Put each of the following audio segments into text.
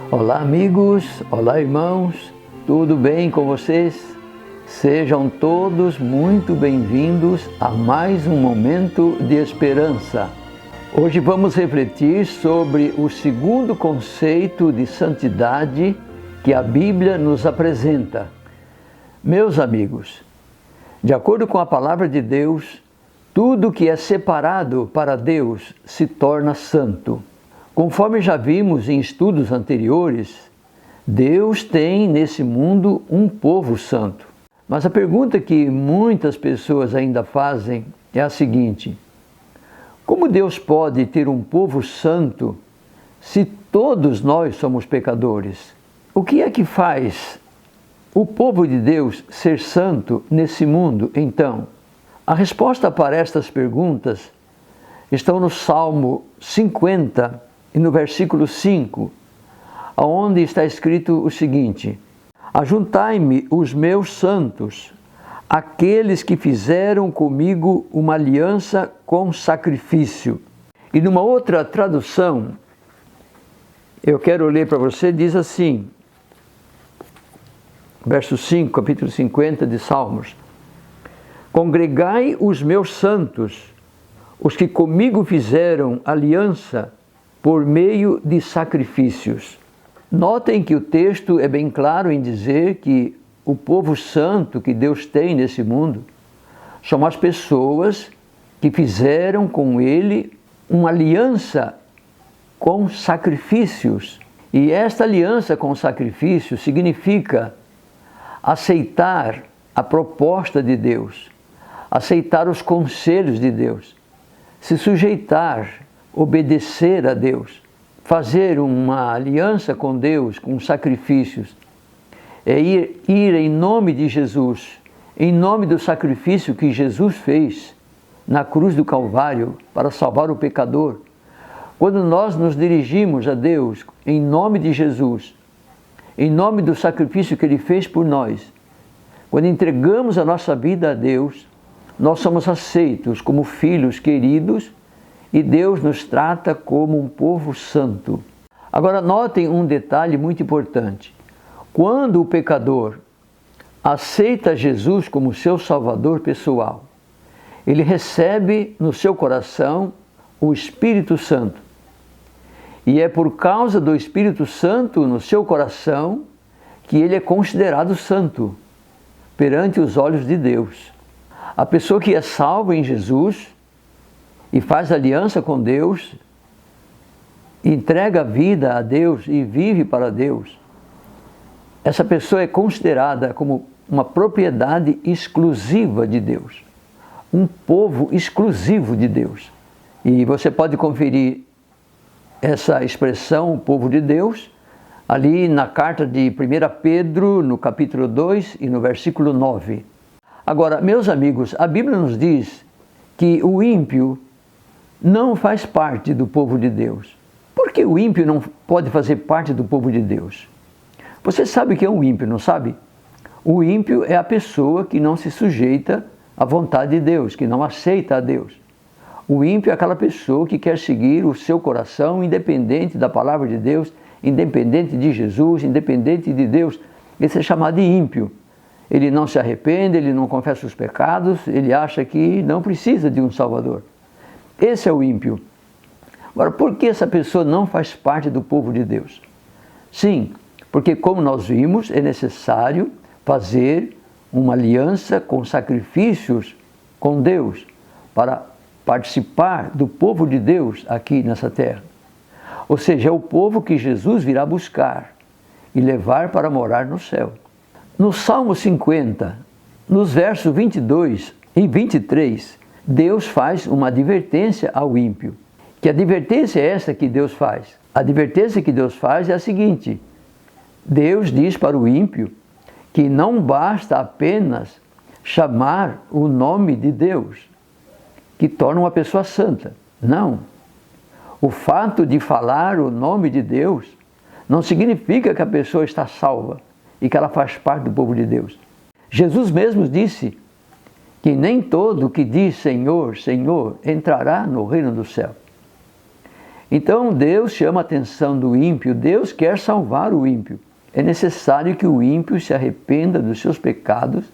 Olá amigos, olá irmãos, tudo bem com vocês? Sejam todos muito bem-vindos a mais um momento de esperança. Hoje vamos refletir sobre o segundo conceito de santidade que a Bíblia nos apresenta. Meus amigos, de acordo com a palavra de Deus, tudo que é separado para Deus se torna santo. Conforme já vimos em estudos anteriores, Deus tem nesse mundo um povo santo. Mas a pergunta que muitas pessoas ainda fazem é a seguinte: como Deus pode ter um povo santo se todos nós somos pecadores? O que é que faz o povo de Deus ser santo nesse mundo, então? A resposta para estas perguntas estão no Salmo 50, e no versículo 5, onde está escrito o seguinte: ajuntai-me os meus santos, aqueles que fizeram comigo uma aliança com sacrifício. E numa outra tradução, eu quero ler para você, diz assim, verso 5, capítulo 50 de Salmos: congregai os meus santos, os que comigo fizeram aliança por meio de sacrifícios. Notem que o texto é bem claro em dizer que o povo santo que Deus tem nesse mundo são as pessoas que fizeram com Ele uma aliança com sacrifícios. E esta aliança com sacrifício significa aceitar a proposta de Deus, aceitar os conselhos de Deus, se sujeitar, obedecer a Deus, fazer uma aliança com Deus, com sacrifícios, é ir em nome de Jesus, em nome do sacrifício que Jesus fez na cruz do Calvário para salvar o pecador. Quando nós nos dirigimos a Deus em nome de Jesus, em nome do sacrifício que Ele fez por nós, quando entregamos a nossa vida a Deus, nós somos aceitos como filhos queridos e Deus nos trata como um povo santo. Agora notem um detalhe muito importante. Quando o pecador aceita Jesus como seu Salvador pessoal, ele recebe no seu coração o Espírito Santo. E é por causa do Espírito Santo no seu coração que ele é considerado santo perante os olhos de Deus. A pessoa que é salva em Jesus e faz aliança com Deus, entrega a vida a Deus e vive para Deus, essa pessoa é considerada como uma propriedade exclusiva de Deus, um povo exclusivo de Deus. E você pode conferir essa expressão, o povo de Deus, ali na carta de 1 Pedro, no capítulo 2 e no versículo 9. Agora, meus amigos, a Bíblia nos diz que o ímpio não faz parte do povo de Deus. Por que o ímpio não pode fazer parte do povo de Deus? Você sabe o que é um ímpio, não sabe? O ímpio é a pessoa que não se sujeita à vontade de Deus, que não aceita a Deus. O ímpio é aquela pessoa que quer seguir o seu coração, independente da palavra de Deus, independente de Jesus, independente de Deus. Esse é chamado de ímpio. Ele não se arrepende, ele não confessa os pecados, ele acha que não precisa de um Salvador. Esse é o ímpio. Agora, por que essa pessoa não faz parte do povo de Deus? Sim, porque como nós vimos, é necessário fazer uma aliança com sacrifícios com Deus para participar do povo de Deus aqui nessa terra. Ou seja, é o povo que Jesus virá buscar e levar para morar no céu. No Salmo 50, nos versos 22 e 23, Deus faz uma advertência ao ímpio. Que advertência é essa que Deus faz? A advertência que Deus faz é a seguinte: Deus diz para o ímpio que não basta apenas chamar o nome de Deus, que torna uma pessoa santa. Não. O fato de falar o nome de Deus não significa que a pessoa está salva e que ela faz parte do povo de Deus. Jesus mesmo disse que nem todo que diz Senhor, Senhor entrará no reino do céu. Então Deus chama a atenção do ímpio, Deus quer salvar o ímpio. É necessário que o ímpio se arrependa dos seus pecados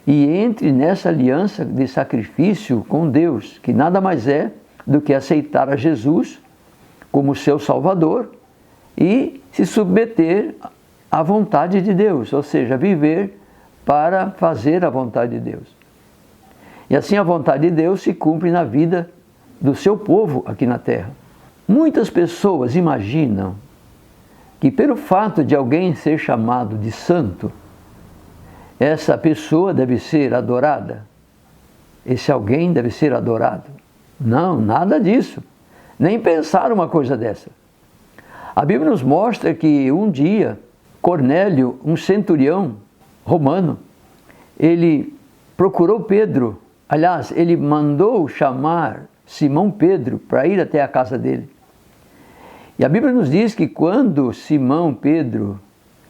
e entre nessa aliança de sacrifício com Deus, que nada mais é do que aceitar a Jesus como seu Salvador e se submeter à vontade de Deus, ou seja, viver para fazer a vontade de Deus. E assim a vontade de Deus se cumpre na vida do seu povo aqui na terra. Muitas pessoas imaginam que pelo fato de alguém ser chamado de santo, essa pessoa deve ser adorada. Esse alguém deve ser adorado. Não, nada disso. Nem pensar uma coisa dessa. A Bíblia nos mostra que um dia, Cornélio, um centurião romano, ele procurou Pedro. Aliás, ele mandou chamar Simão Pedro para ir até a casa dele. E a Bíblia nos diz que quando Simão Pedro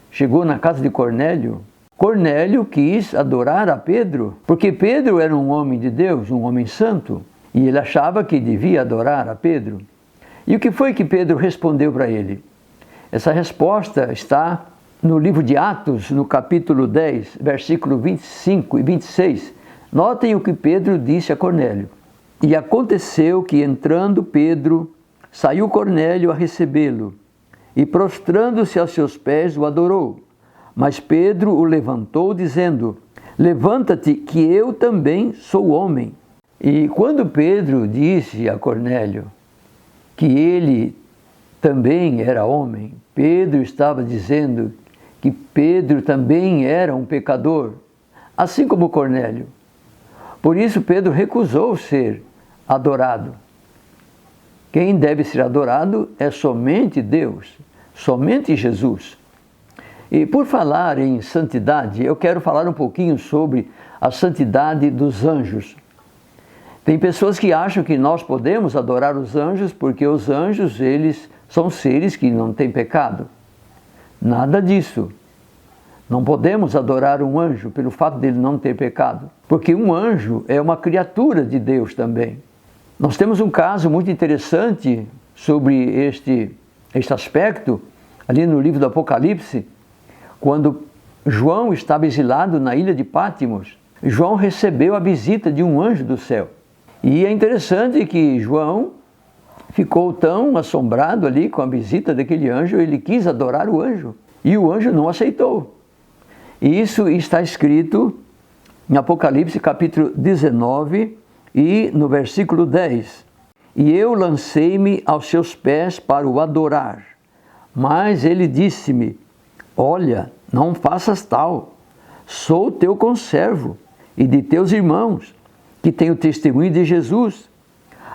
chegou na casa de Cornélio, Cornélio quis adorar a Pedro, porque Pedro era um homem de Deus, um homem santo, e ele achava que devia adorar a Pedro. E o que foi que Pedro respondeu para ele? Essa resposta está no livro de Atos, no capítulo 10, versículo 25 e 26. Notem o que Pedro disse a Cornélio. E aconteceu que, entrando Pedro, saiu Cornélio a recebê-lo, e prostrando-se aos seus pés, o adorou. Mas Pedro o levantou, dizendo: levanta-te, que eu também sou homem. E quando Pedro disse a Cornélio que ele também era homem, Pedro estava dizendo que Pedro também era um pecador, assim como Cornélio. Por isso Pedro recusou ser adorado. Quem deve ser adorado é somente Deus, somente Jesus. E por falar em santidade, eu quero falar um pouquinho sobre a santidade dos anjos. Tem pessoas que acham que nós podemos adorar os anjos porque os anjos, eles são seres que não têm pecado. Nada disso. Não podemos adorar um anjo pelo fato dele não ter pecado, porque um anjo é uma criatura de Deus também. Nós temos um caso muito interessante sobre este aspecto, ali no livro do Apocalipse, quando João estava exilado na ilha de Pátimos. João recebeu a visita de um anjo do céu. E é interessante que João ficou tão assombrado ali com a visita daquele anjo, ele quis adorar o anjo, e o anjo não aceitou. E isso está escrito em Apocalipse capítulo 19 e no versículo 10. E eu lancei-me aos seus pés para o adorar, mas ele disse-me: olha, não faças tal, sou teu conservo e de teus irmãos, que têm o testemunho de Jesus.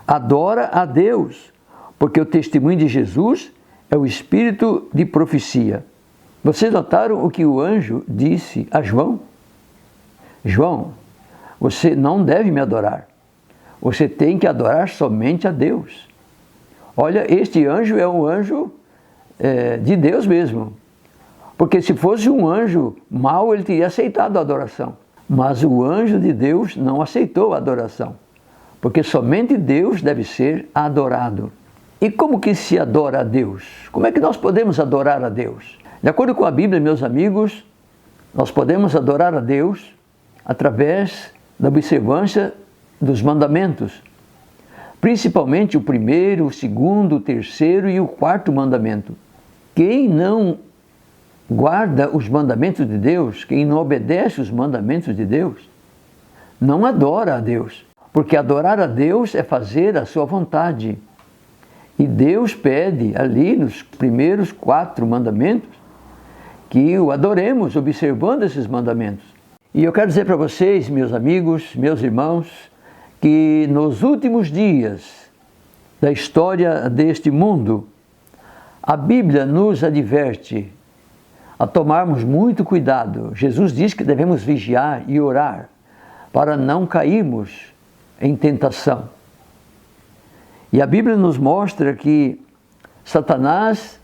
Adora a Deus, porque o testemunho de Jesus é o espírito de profecia. Vocês notaram o que o anjo disse a João? João, você não deve me adorar. Você tem que adorar somente a Deus. Olha, este anjo é um anjo de Deus mesmo. Porque se fosse um anjo mau, ele teria aceitado a adoração. Mas o anjo de Deus não aceitou a adoração. Porque somente Deus deve ser adorado. E como que se adora a Deus? Como é que nós podemos adorar a Deus? De acordo com a Bíblia, meus amigos, nós podemos adorar a Deus através da observância dos mandamentos. Principalmente o primeiro, o segundo, o terceiro e o quarto mandamento. Quem não guarda os mandamentos de Deus, quem não obedece os mandamentos de Deus, não adora a Deus. Porque adorar a Deus é fazer a sua vontade. E Deus pede ali nos primeiros 4 mandamentos que o adoremos observando esses mandamentos. E eu quero dizer para vocês, meus amigos, meus irmãos, que nos últimos dias da história deste mundo, a Bíblia nos adverte a tomarmos muito cuidado. Jesus diz que devemos vigiar e orar para não cairmos em tentação. E a Bíblia nos mostra que Satanás,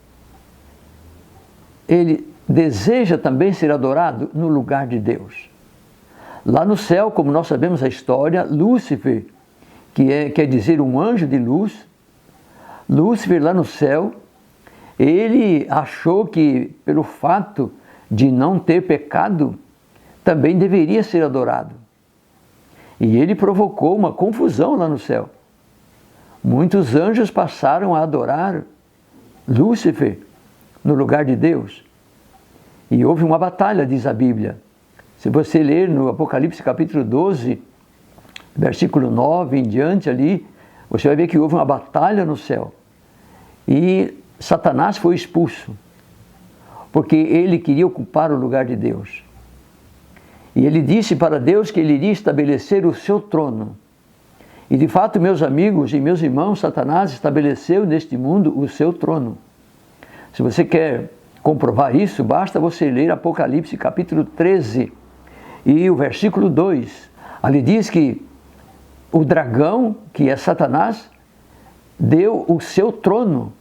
ele deseja também ser adorado no lugar de Deus. Lá no céu, como nós sabemos a história, Lúcifer, que quer dizer um anjo de luz, Lúcifer lá no céu, ele achou que pelo fato de não ter pecado, também deveria ser adorado. E ele provocou uma confusão lá no céu. Muitos anjos passaram a adorar Lúcifer no lugar de Deus. E houve uma batalha, diz a Bíblia. Se você ler no Apocalipse capítulo 12, versículo 9 em diante ali, você vai ver que houve uma batalha no céu. E Satanás foi expulso, porque ele queria ocupar o lugar de Deus. E ele disse para Deus que ele iria estabelecer o seu trono. E de fato, meus amigos e meus irmãos, Satanás estabeleceu neste mundo o seu trono. Se você quer comprovar isso, basta você ler Apocalipse capítulo 13 e o versículo 2. Ali diz que o dragão, que é Satanás, deu o seu trono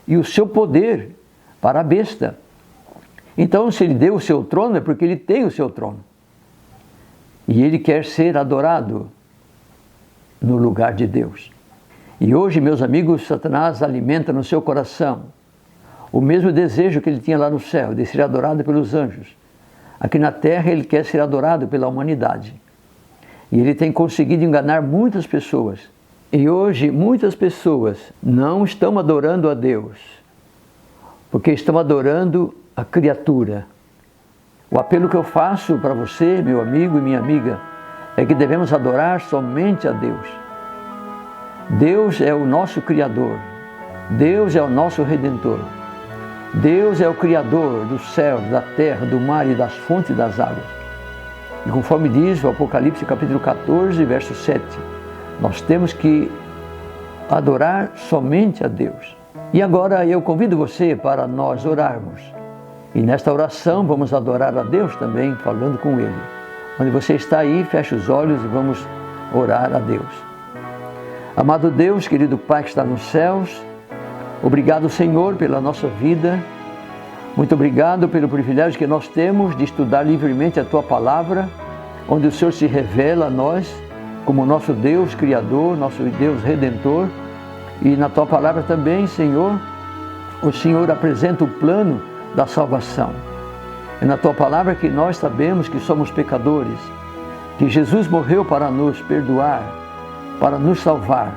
e o seu poder para a besta. Então, se ele deu o seu trono, é porque ele tem o seu trono. E ele quer ser adorado no lugar de Deus. E hoje, meus amigos, Satanás alimenta no seu coração o mesmo desejo que ele tinha lá no céu, de ser adorado pelos anjos. Aqui na terra ele quer ser adorado pela humanidade. E ele tem conseguido enganar muitas pessoas. E hoje muitas pessoas não estão adorando a Deus, porque estão adorando a criatura. O apelo que eu faço para você, meu amigo e minha amiga, é que devemos adorar somente a Deus. Deus é o nosso Criador. Deus é o nosso Redentor. Deus é o Criador dos céus, da terra, do mar e das fontes das águas. E conforme diz o Apocalipse capítulo 14, verso 7, nós temos que adorar somente a Deus. E agora eu convido você para nós orarmos. E nesta oração vamos adorar a Deus também, falando com Ele. Onde você está aí, feche os olhos e vamos orar a Deus. Amado Deus, querido Pai que está nos céus, obrigado, Senhor, pela nossa vida. Muito obrigado pelo privilégio que nós temos de estudar livremente a Tua Palavra, onde o Senhor se revela a nós como nosso Deus Criador, nosso Deus Redentor. E na Tua Palavra também, Senhor, o Senhor apresenta o plano da salvação. É na Tua Palavra que nós sabemos que somos pecadores, que Jesus morreu para nos perdoar, para nos salvar.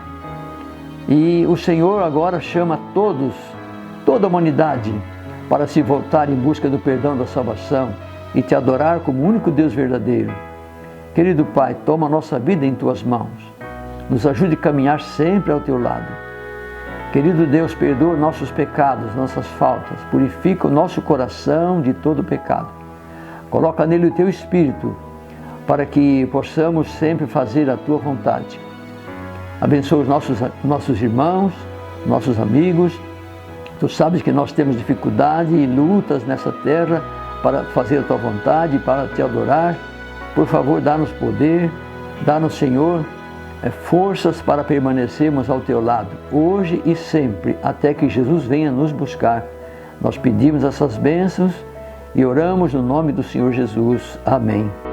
E o Senhor agora chama todos, toda a humanidade, para se voltar em busca do perdão da salvação e Te adorar como o único Deus verdadeiro. Querido Pai, toma a nossa vida em Tuas mãos. Nos ajude a caminhar sempre ao Teu lado. Querido Deus, perdoa nossos pecados, nossas faltas. Purifica o nosso coração de todo pecado. Coloca nele o Teu Espírito, para que possamos sempre fazer a Tua vontade. Abençoa os nossos irmãos, nossos amigos. Tu sabes que nós temos dificuldade e lutas nessa terra para fazer a Tua vontade, para Te adorar. Por favor, dá-nos poder, dá-nos, Senhor, forças para permanecermos ao Teu lado, hoje e sempre, até que Jesus venha nos buscar. Nós pedimos essas bênçãos e oramos no nome do Senhor Jesus. Amém.